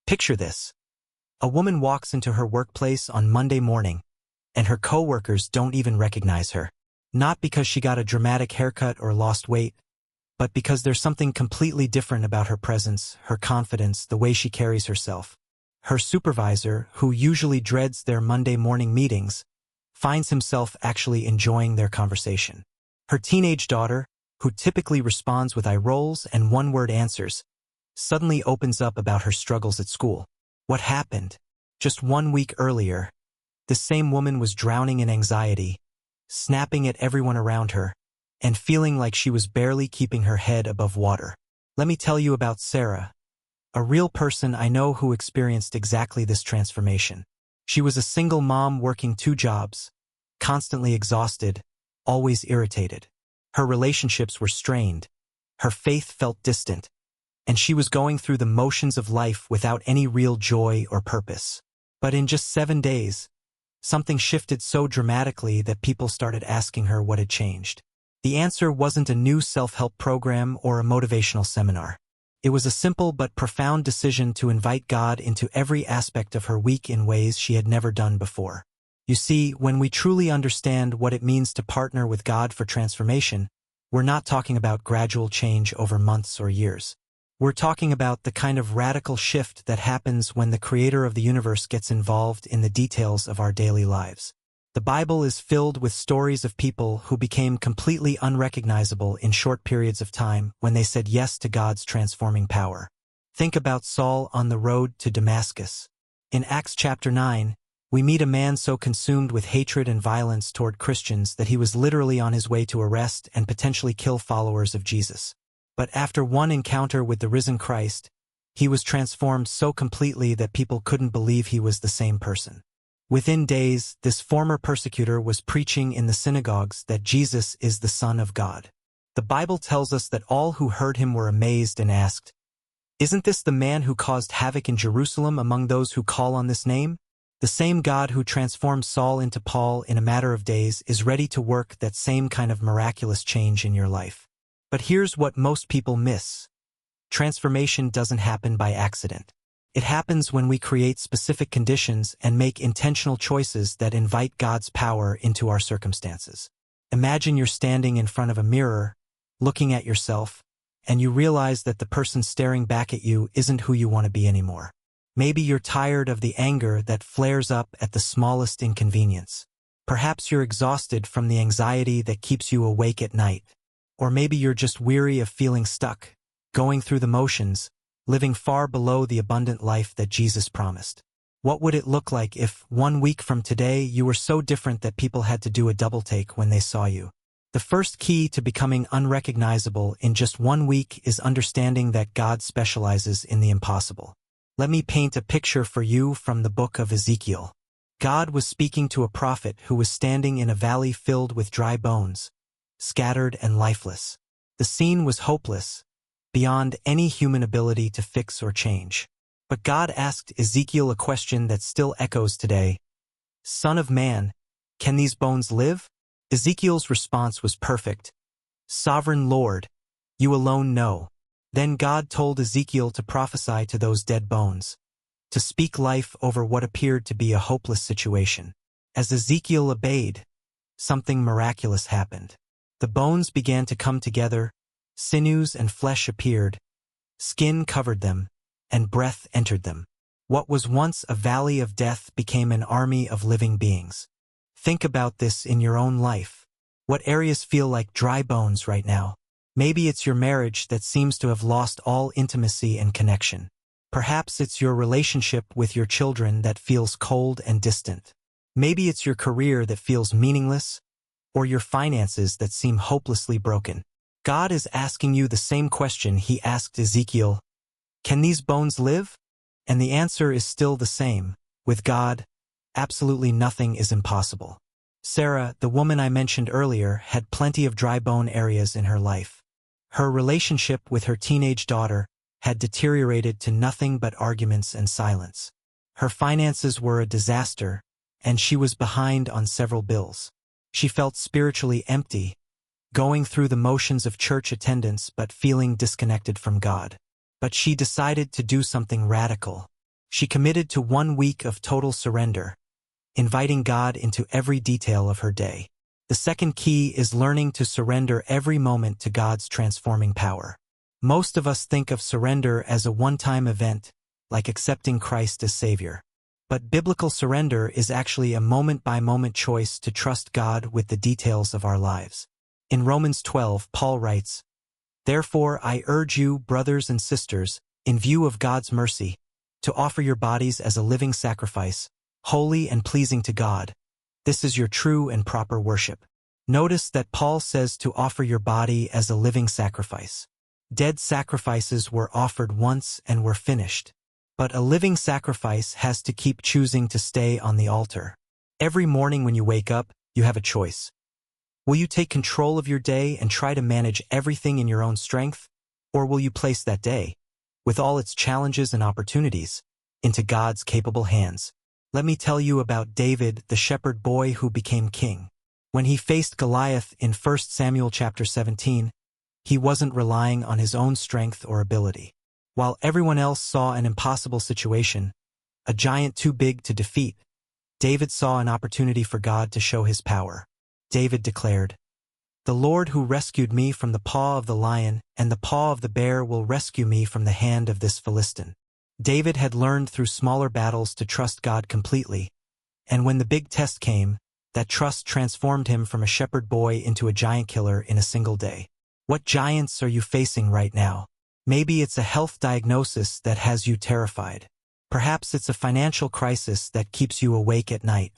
Picture this. A woman walks into her workplace on Monday morning, and her coworkers don't even recognize her. Not because she got a dramatic haircut or lost weight, but because there's something completely different about her presence, her confidence, the way she carries herself. Her supervisor, who usually dreads their Monday morning meetings, finds himself actually enjoying their conversation. Her teenage daughter, who typically responds with eye rolls and one-word answers, suddenly opens up about her struggles at school. What happened? Just 1 week earlier, this same woman was drowning in anxiety, snapping at everyone around her, and feeling like she was barely keeping her head above water. Let me tell you about Sarah, a real person I know who experienced exactly this transformation. She was a single mom working 2 jobs, constantly exhausted, always irritated. Her relationships were strained, her faith felt distant, and she was going through the motions of life without any real joy or purpose. But in just 7 days, something shifted so dramatically that people started asking her what had changed. The answer wasn't a new self-help program or a motivational seminar. It was a simple but profound decision to invite God into every aspect of her week in ways she had never done before. You see, when we truly understand what it means to partner with God for transformation, we're not talking about gradual change over months or years. We're talking about the kind of radical shift that happens when the Creator of the universe gets involved in the details of our daily lives. The Bible is filled with stories of people who became completely unrecognizable in short periods of time when they said yes to God's transforming power. Think about Saul on the road to Damascus. In Acts chapter 9, we meet a man so consumed with hatred and violence toward Christians that he was literally on his way to arrest and potentially kill followers of Jesus. But after one encounter with the risen Christ, he was transformed so completely that people couldn't believe he was the same person. Within days, this former persecutor was preaching in the synagogues that Jesus is the Son of God. The Bible tells us that all who heard him were amazed and asked, "Isn't this the man who caused havoc in Jerusalem among those who call on this name?" The same God who transformed Saul into Paul in a matter of days is ready to work that same kind of miraculous change in your life. But here's what most people miss. Transformation doesn't happen by accident. It happens when we create specific conditions and make intentional choices that invite God's power into our circumstances. Imagine you're standing in front of a mirror, looking at yourself, and you realize that the person staring back at you isn't who you want to be anymore. Maybe you're tired of the anger that flares up at the smallest inconvenience. Perhaps you're exhausted from the anxiety that keeps you awake at night. Or maybe you're just weary of feeling stuck, going through the motions, living far below the abundant life that Jesus promised. What would it look like if, 1 week from today, you were so different that people had to do a double take when they saw you? The first key to becoming unrecognizable in just 1 week is understanding that God specializes in the impossible. Let me paint a picture for you from the book of Ezekiel. God was speaking to a prophet who was standing in a valley filled with dry bones, scattered and lifeless. The scene was hopeless, beyond any human ability to fix or change. But God asked Ezekiel a question that still echoes today. "Son of man, can these bones live?" Ezekiel's response was perfect. "Sovereign Lord, you alone know." Then God told Ezekiel to prophesy to those dead bones, to speak life over what appeared to be a hopeless situation. As Ezekiel obeyed, something miraculous happened. The bones began to come together, sinews and flesh appeared, skin covered them, and breath entered them. What was once a valley of death became an army of living beings. Think about this in your own life. What areas feel like dry bones right now? Maybe it's your marriage that seems to have lost all intimacy and connection. Perhaps it's your relationship with your children that feels cold and distant. Maybe it's your career that feels meaningless, or your finances that seem hopelessly broken. God is asking you the same question he asked Ezekiel. Can these bones live? And the answer is still the same. With God, absolutely nothing is impossible. Sarah, the woman I mentioned earlier, had plenty of dry bone areas in her life. Her relationship with her teenage daughter had deteriorated to nothing but arguments and silence. Her finances were a disaster, and she was behind on several bills. She felt spiritually empty, going through the motions of church attendance but feeling disconnected from God. But she decided to do something radical. She committed to 1 week of total surrender, inviting God into every detail of her day. The second key is learning to surrender every moment to God's transforming power. Most of us think of surrender as a one-time event, like accepting Christ as Savior. But biblical surrender is actually a moment-by-moment choice to trust God with the details of our lives. In Romans 12, Paul writes, "Therefore I urge you, brothers and sisters, in view of God's mercy, to offer your bodies as a living sacrifice, holy and pleasing to God. This is your true and proper worship." Notice that Paul says to offer your body as a living sacrifice. Dead sacrifices were offered once and were finished. But a living sacrifice has to keep choosing to stay on the altar. Every morning when you wake up, you have a choice. Will you take control of your day and try to manage everything in your own strength? Or will you place that day, with all its challenges and opportunities, into God's capable hands? Let me tell you about David, the shepherd boy who became king. When he faced Goliath in 1 Samuel chapter 17, he wasn't relying on his own strength or ability. While everyone else saw an impossible situation, a giant too big to defeat, David saw an opportunity for God to show his power. David declared, "The Lord who rescued me from the paw of the lion and the paw of the bear will rescue me from the hand of this Philistine." David had learned through smaller battles to trust God completely, and when the big test came, that trust transformed him from a shepherd boy into a giant killer in a single day. What giants are you facing right now? Maybe it's a health diagnosis that has you terrified. Perhaps it's a financial crisis that keeps you awake at night.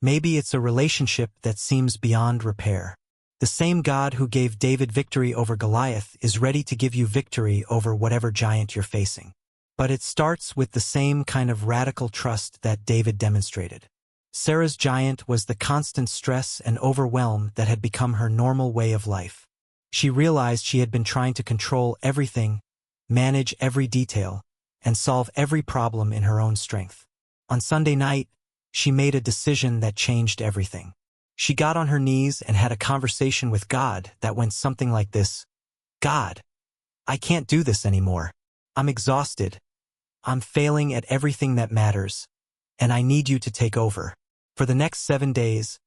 Maybe it's a relationship that seems beyond repair. The same God who gave David victory over Goliath is ready to give you victory over whatever giant you're facing. But it starts with the same kind of radical trust that David demonstrated. Sarah's giant was the constant stress and overwhelm that had become her normal way of life. She realized she had been trying to control everything, manage every detail, and solve every problem in her own strength. On Sunday night, she made a decision that changed everything. She got on her knees and had a conversation with God that went something like this: "God, I can't do this anymore. I'm exhausted. I'm failing at everything that matters, and I need you to take over. For the next 7 days,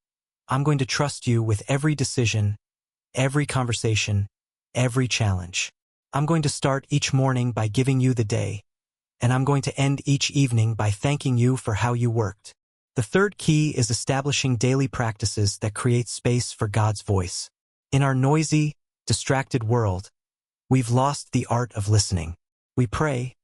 I'm going to trust you with every decision, every conversation, every challenge. I'm going to start each morning by giving you the day, and I'm going to end each evening by thanking you for how you worked." The third key is establishing daily practices that create space for God's voice. In our noisy, distracted world, we've lost the art of listening. We pray,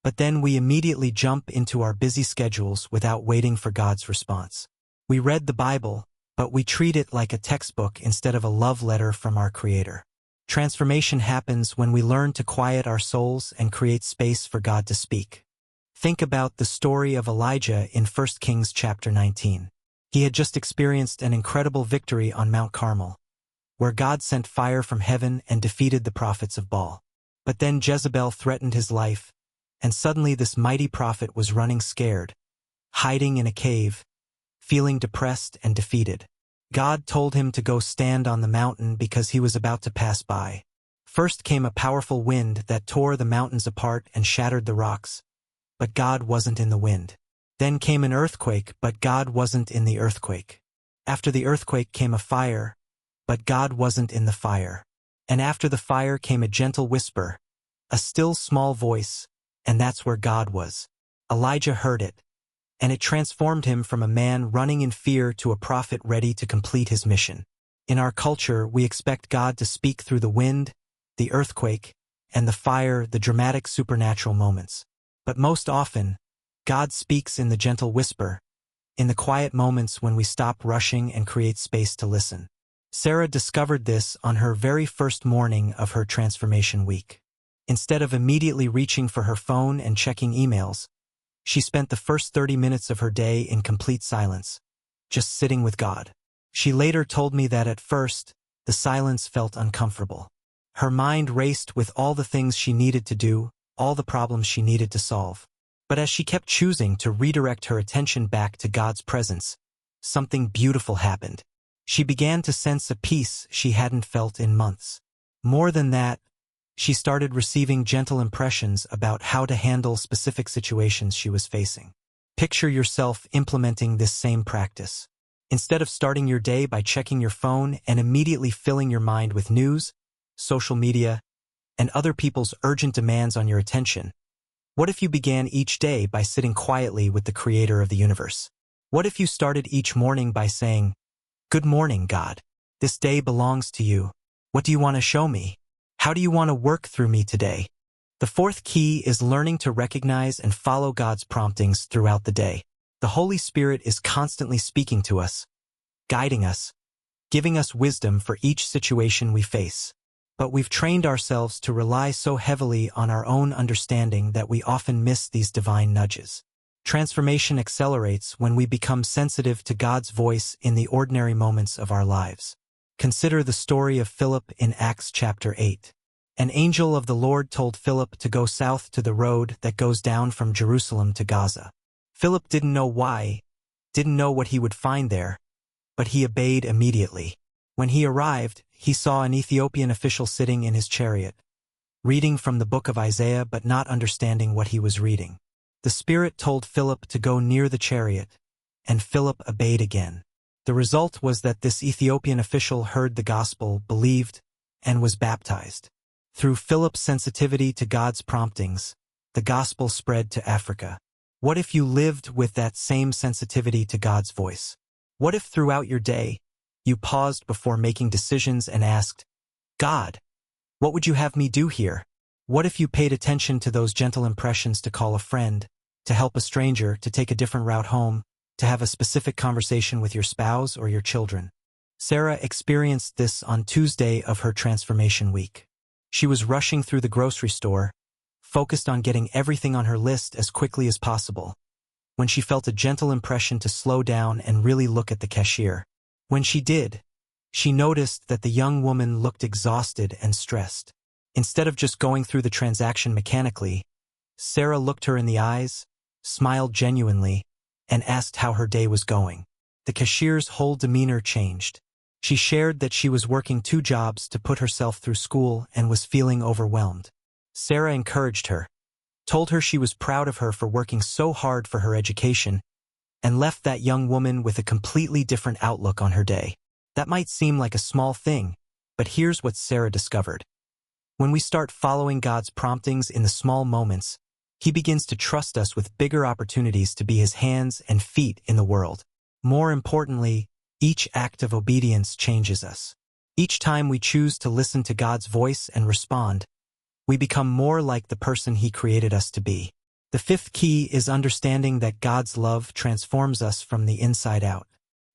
but then we immediately jump into our busy schedules without waiting for God's response. We read the Bible, but we treat it like a textbook instead of a love letter from our Creator. Transformation happens when we learn to quiet our souls and create space for God to speak. Think about the story of Elijah in 1 Kings chapter 19. He had just experienced an incredible victory on Mount Carmel, where God sent fire from heaven and defeated the prophets of Baal. But then Jezebel threatened his life, and suddenly this mighty prophet was running scared, hiding in a cave, feeling depressed and defeated. God told him to go stand on the mountain because he was about to pass by. First came a powerful wind that tore the mountains apart and shattered the rocks, but God wasn't in the wind. Then came an earthquake, but God wasn't in the earthquake. After the earthquake came a fire, but God wasn't in the fire. And after the fire came a gentle whisper, a still small voice, and that's where God was. Elijah heard it, and it transformed him from a man running in fear to a prophet ready to complete his mission. In our culture, we expect God to speak through the wind, the earthquake, and the fire, the dramatic supernatural moments. But most often, God speaks in the gentle whisper, in the quiet moments when we stop rushing and create space to listen. Sarah discovered this on her very first morning of her transformation week. Instead of immediately reaching for her phone and checking emails, she spent the first 30 minutes of her day in complete silence, just sitting with God. She later told me that at first, the silence felt uncomfortable. Her mind raced with all the things she needed to do, all the problems she needed to solve. But as she kept choosing to redirect her attention back to God's presence, something beautiful happened. She began to sense a peace she hadn't felt in months. More than that, She started receiving gentle impressions about how to handle specific situations she was facing. Picture yourself implementing this same practice. Instead of starting your day by checking your phone and immediately filling your mind with news, social media, and other people's urgent demands on your attention, what if you began each day by sitting quietly with the Creator of the universe? What if you started each morning by saying, "Good morning, God. This day belongs to you. What do you want to show me? How do you want to work through me today?" The fourth key is learning to recognize and follow God's promptings throughout the day. The Holy Spirit is constantly speaking to us, guiding us, giving us wisdom for each situation we face. But we've trained ourselves to rely so heavily on our own understanding that we often miss these divine nudges. Transformation accelerates when we become sensitive to God's voice in the ordinary moments of our lives. Consider the story of Philip in Acts chapter 8. An angel of the Lord told Philip to go south to the road that goes down from Jerusalem to Gaza. Philip didn't know why, didn't know what he would find there, but he obeyed immediately. When he arrived, he saw an Ethiopian official sitting in his chariot, reading from the book of Isaiah but not understanding what he was reading. The Spirit told Philip to go near the chariot, and Philip obeyed again. The result was that this Ethiopian official heard the gospel, believed, and was baptized. Through Philip's sensitivity to God's promptings, the gospel spread to Africa. What if you lived with that same sensitivity to God's voice? What if throughout your day, you paused before making decisions and asked, "God, what would you have me do here?" What if you paid attention to those gentle impressions to call a friend, to help a stranger, to take a different route home, to have a specific conversation with your spouse or your children? Sarah experienced this on Tuesday of her transformation week. She was rushing through the grocery store, focused on getting everything on her list as quickly as possible, when she felt a gentle impression to slow down and really look at the cashier. When she did, she noticed that the young woman looked exhausted and stressed. Instead of just going through the transaction mechanically, Sarah looked her in the eyes, smiled genuinely, and asked how her day was going. The cashier's whole demeanor changed. She shared that she was working 2 jobs to put herself through school and was feeling overwhelmed. Sarah encouraged her, told her she was proud of her for working so hard for her education, and left that young woman with a completely different outlook on her day. That might seem like a small thing, but here's what Sarah discovered. When we start following God's promptings in the small moments, He begins to trust us with bigger opportunities to be His hands and feet in the world. More importantly, each act of obedience changes us. Each time we choose to listen to God's voice and respond, we become more like the person He created us to be. The fifth key is understanding that God's love transforms us from the inside out.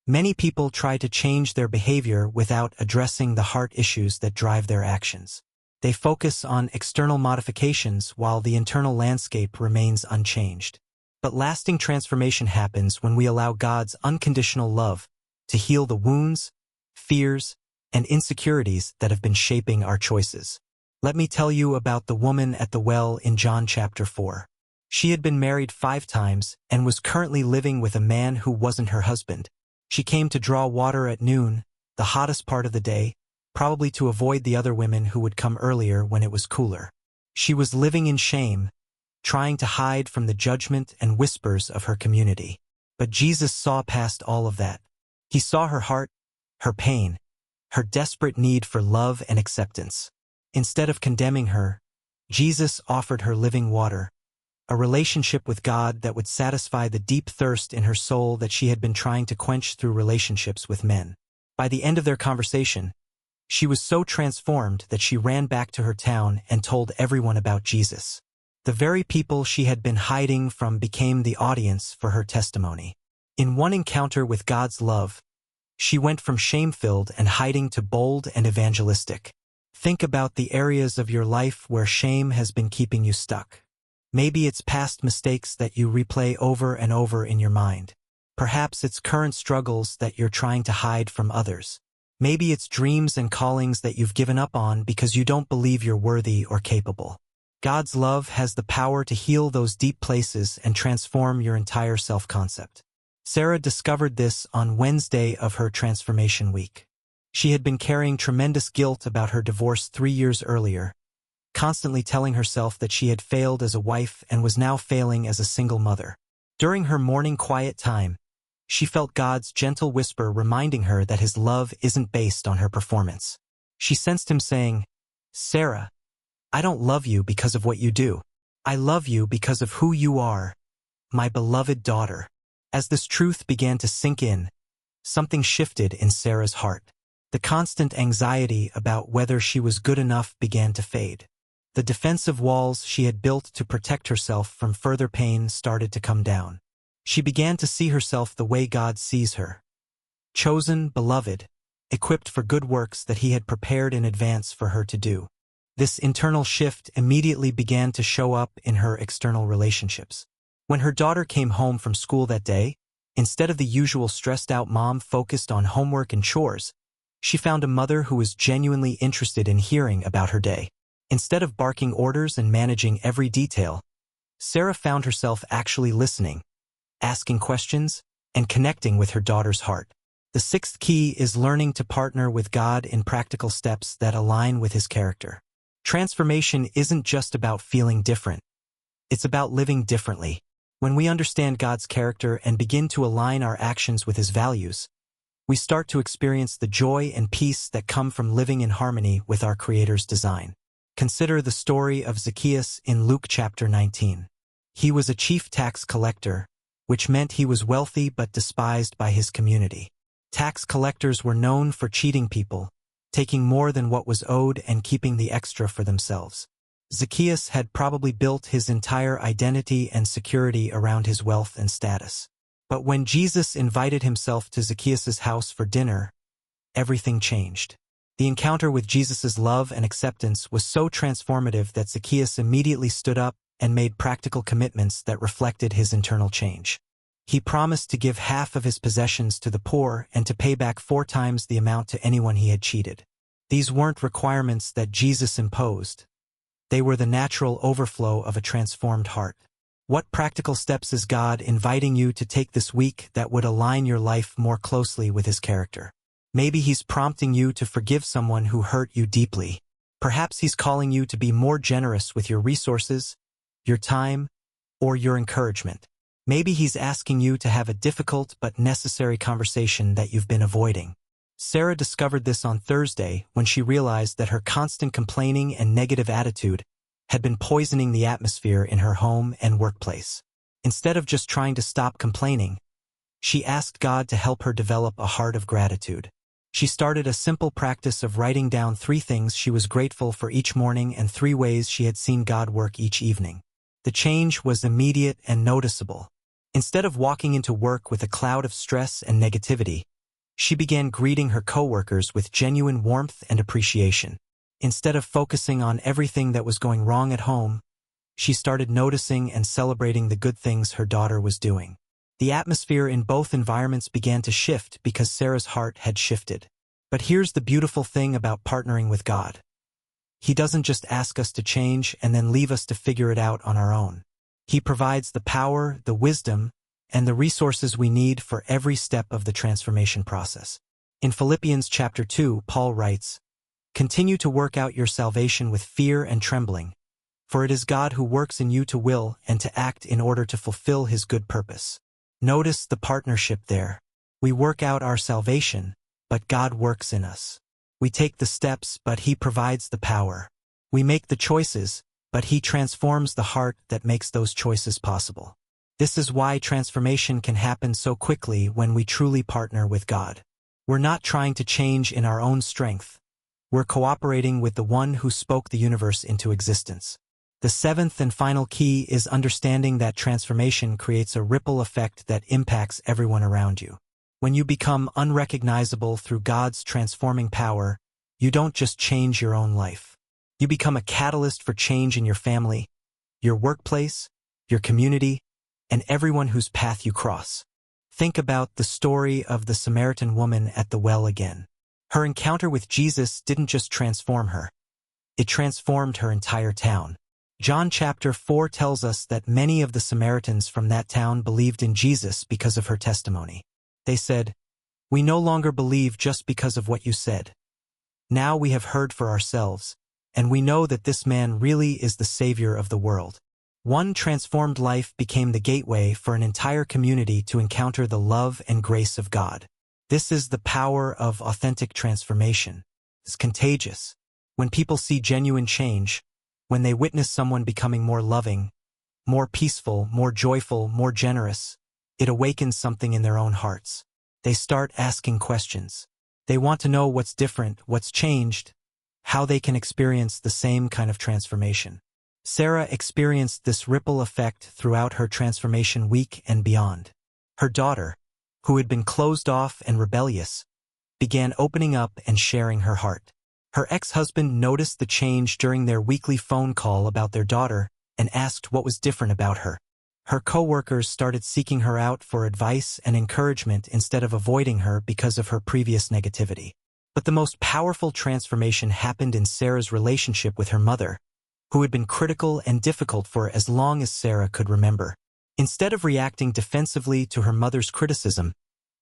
Many people try to change their behavior without addressing the heart issues that drive their actions. They focus on external modifications while the internal landscape remains unchanged. But lasting transformation happens when we allow God's unconditional love to heal the wounds, fears, and insecurities that have been shaping our choices. Let me tell you about the woman at the well in John chapter 4. She had been married 5 times and was currently living with a man who wasn't her husband. She came to draw water at noon, the hottest part of the day, probably to avoid the other women who would come earlier when it was cooler. She was living in shame, trying to hide from the judgment and whispers of her community. But Jesus saw past all of that. He saw her heart, her pain, her desperate need for love and acceptance. Instead of condemning her, Jesus offered her living water, a relationship with God that would satisfy the deep thirst in her soul that she had been trying to quench through relationships with men. By the end of their conversation, she was so transformed that she ran back to her town and told everyone about Jesus. The very people she had been hiding from became the audience for her testimony. In one encounter with God's love, she went from shame-filled and hiding to bold and evangelistic. Think about the areas of your life where shame has been keeping you stuck. Maybe it's past mistakes that you replay over and over in your mind. Perhaps it's current struggles that you're trying to hide from others. Maybe it's dreams and callings that you've given up on because you don't believe you're worthy or capable. God's love has the power to heal those deep places and transform your entire self-concept. Sarah discovered this on Wednesday of her transformation week. She had been carrying tremendous guilt about her divorce 3 years earlier, constantly telling herself that she had failed as a wife and was now failing as a single mother. During her morning quiet time, she felt God's gentle whisper reminding her that his love isn't based on her performance. She sensed him saying, "Sarah, I don't love you because of what you do. I love you because of who you are, my beloved daughter." As this truth began to sink in, something shifted in Sarah's heart. The constant anxiety about whether she was good enough began to fade. The defensive walls she had built to protect herself from further pain started to come down. She began to see herself the way God sees her. Chosen, beloved, equipped for good works that he had prepared in advance for her to do. This internal shift immediately began to show up in her external relationships. When her daughter came home from school that day, instead of the usual stressed-out mom focused on homework and chores, she found a mother who was genuinely interested in hearing about her day. Instead of barking orders and managing every detail, Sarah found herself actually listening, asking questions, and connecting with her daughter's heart. The sixth key is learning to partner with God in practical steps that align with his character. Transformation isn't just about feeling different. It's about living differently. When we understand God's character and begin to align our actions with his values, we start to experience the joy and peace that come from living in harmony with our Creator's design. Consider the story of Zacchaeus in Luke chapter 19. He was a chief tax collector, which meant he was wealthy but despised by his community. Tax collectors were known for cheating people, taking more than what was owed and keeping the extra for themselves. Zacchaeus had probably built his entire identity and security around his wealth and status. But when Jesus invited himself to Zacchaeus' house for dinner, everything changed. The encounter with Jesus' love and acceptance was so transformative that Zacchaeus immediately stood up and made practical commitments that reflected his internal change. He promised to give half of his possessions to the poor and to pay back 4 times the amount to anyone he had cheated. These weren't requirements that Jesus imposed. They were the natural overflow of a transformed heart. What practical steps is God inviting you to take this week that would align your life more closely with his character? Maybe he's prompting you to forgive someone who hurt you deeply. Perhaps he's calling you to be more generous with your resources, your time, or your encouragement. Maybe he's asking you to have a difficult but necessary conversation that you've been avoiding. Sarah discovered this on Thursday when she realized that her constant complaining and negative attitude had been poisoning the atmosphere in her home and workplace. Instead of just trying to stop complaining, she asked God to help her develop a heart of gratitude. She started a simple practice of writing down 3 things she was grateful for each morning and 3 ways she had seen God work each evening. The change was immediate and noticeable. Instead of walking into work with a cloud of stress and negativity, she began greeting her coworkers with genuine warmth and appreciation. Instead of focusing on everything that was going wrong at home, she started noticing and celebrating the good things her daughter was doing. The atmosphere in both environments began to shift because Sarah's heart had shifted. But here's the beautiful thing about partnering with God. He doesn't just ask us to change and then leave us to figure it out on our own. He provides the power, the wisdom, and the resources we need for every step of the transformation process. In Philippians chapter 2, Paul writes, "Continue to work out your salvation with fear and trembling, for it is God who works in you to will and to act in order to fulfill his good purpose." Notice the partnership there. We work out our salvation, but God works in us. We take the steps, but he provides the power. We make the choices, but he transforms the heart that makes those choices possible. This is why transformation can happen so quickly when we truly partner with God. We're not trying to change in our own strength. We're cooperating with the one who spoke the universe into existence. The 7th and final key is understanding that transformation creates a ripple effect that impacts everyone around you. When you become unrecognizable through God's transforming power, you don't just change your own life. You become a catalyst for change in your family, your workplace, your community, and everyone whose path you cross. Think about the story of the Samaritan woman at the well again. Her encounter with Jesus didn't just transform her. It transformed her entire town. John chapter 4 tells us that many of the Samaritans from that town believed in Jesus because of her testimony. They said, "We no longer believe just because of what you said. Now we have heard for ourselves, and we know that this man really is the savior of the world. One transformed life became the gateway for an entire community to encounter the love and grace of God. This is the power of authentic transformation. It's contagious. When people see genuine change, when they witness someone becoming more loving, more peaceful, more joyful, more generous, it awakens something in their own hearts. They start asking questions. They want to know what's different, what's changed, how they can experience the same kind of transformation. Sarah experienced this ripple effect throughout her transformation week and beyond. Her daughter, who had been closed off and rebellious, began opening up and sharing her heart. Her ex-husband noticed the change during their weekly phone call about their daughter and asked what was different about her. Her co-workers started seeking her out for advice and encouragement instead of avoiding her because of her previous negativity. But the most powerful transformation happened in Sarah's relationship with her mother, who had been critical and difficult for as long as Sarah could remember. Instead of reacting defensively to her mother's criticism,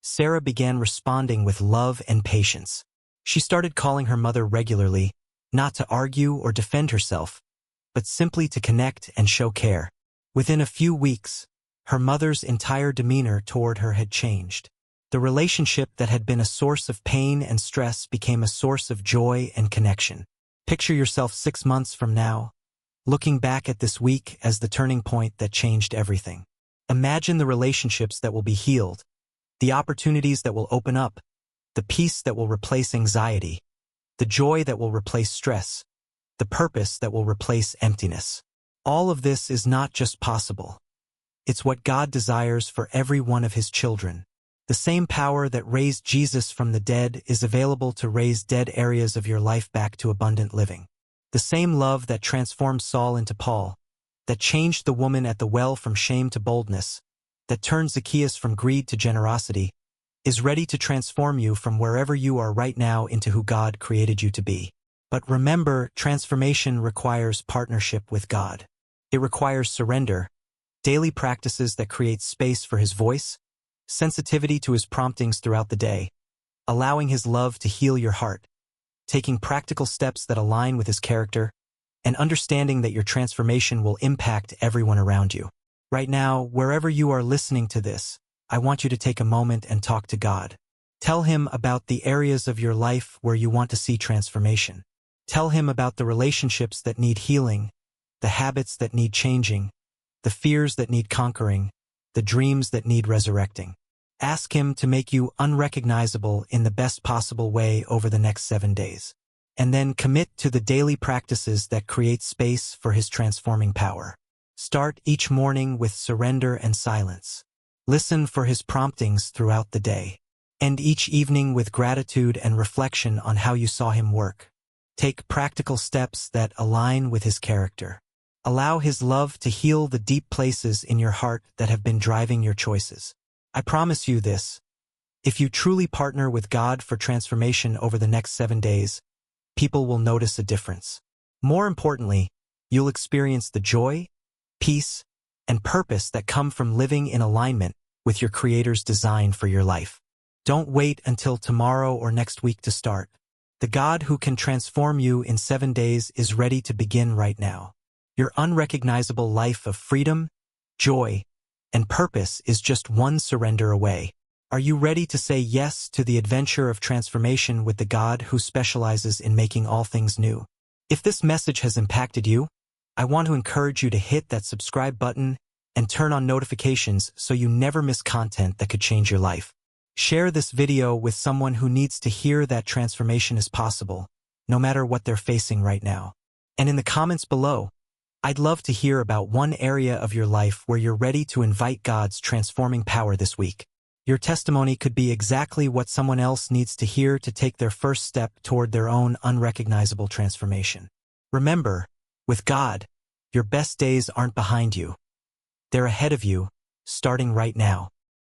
Sarah began responding with love and patience. She started calling her mother regularly, not to argue or defend herself, but simply to connect and show care. Within a few weeks, her mother's entire demeanor toward her had changed. The relationship that had been a source of pain and stress became a source of joy and connection. Picture yourself 6 months from now, looking back at this week as the turning point that changed everything. Imagine the relationships that will be healed, the opportunities that will open up, the peace that will replace anxiety, the joy that will replace stress, the purpose that will replace emptiness. All of this is not just possible. It's what God desires for every one of His children. The same power that raised Jesus from the dead is available to raise dead areas of your life back to abundant living. The same love that transformed Saul into Paul, that changed the woman at the well from shame to boldness, that turned Zacchaeus from greed to generosity, is ready to transform you from wherever you are right now into who God created you to be. But remember, transformation requires partnership with God. It requires surrender, daily practices that create space for His voice, sensitivity to His promptings throughout the day, allowing His love to heal your heart, taking practical steps that align with His character, and understanding that your transformation will impact everyone around you. Right now, wherever you are listening to this, I want you to take a moment and talk to God. Tell Him about the areas of your life where you want to see transformation. Tell Him about the relationships that need healing, the habits that need changing, the fears that need conquering, the dreams that need resurrecting. Ask Him to make you unrecognizable in the best possible way over the next 7 days. And then commit to the daily practices that create space for His transforming power. Start each morning with surrender and silence. Listen for His promptings throughout the day. End each evening with gratitude and reflection on how you saw Him work. Take practical steps that align with His character. Allow His love to heal the deep places in your heart that have been driving your choices. I promise you this: if you truly partner with God for transformation over the next 7 days, people will notice a difference. More importantly, you'll experience the joy, peace, and purpose that come from living in alignment with your Creator's design for your life. Don't wait until tomorrow or next week to start. The God who can transform you in 7 days is ready to begin right now. Your unrecognizable life of freedom, joy, and purpose is just one surrender away. Are you ready to say yes to the adventure of transformation with the God who specializes in making all things new? If this message has impacted you, I want to encourage you to hit that subscribe button and turn on notifications so you never miss content that could change your life. Share this video with someone who needs to hear that transformation is possible, no matter what they're facing right now. And in the comments below, I'd love to hear about one area of your life where you're ready to invite God's transforming power this week. Your testimony could be exactly what someone else needs to hear to take their first step toward their own unrecognizable transformation. Remember, with God, your best days aren't behind you. They're ahead of you, starting right now.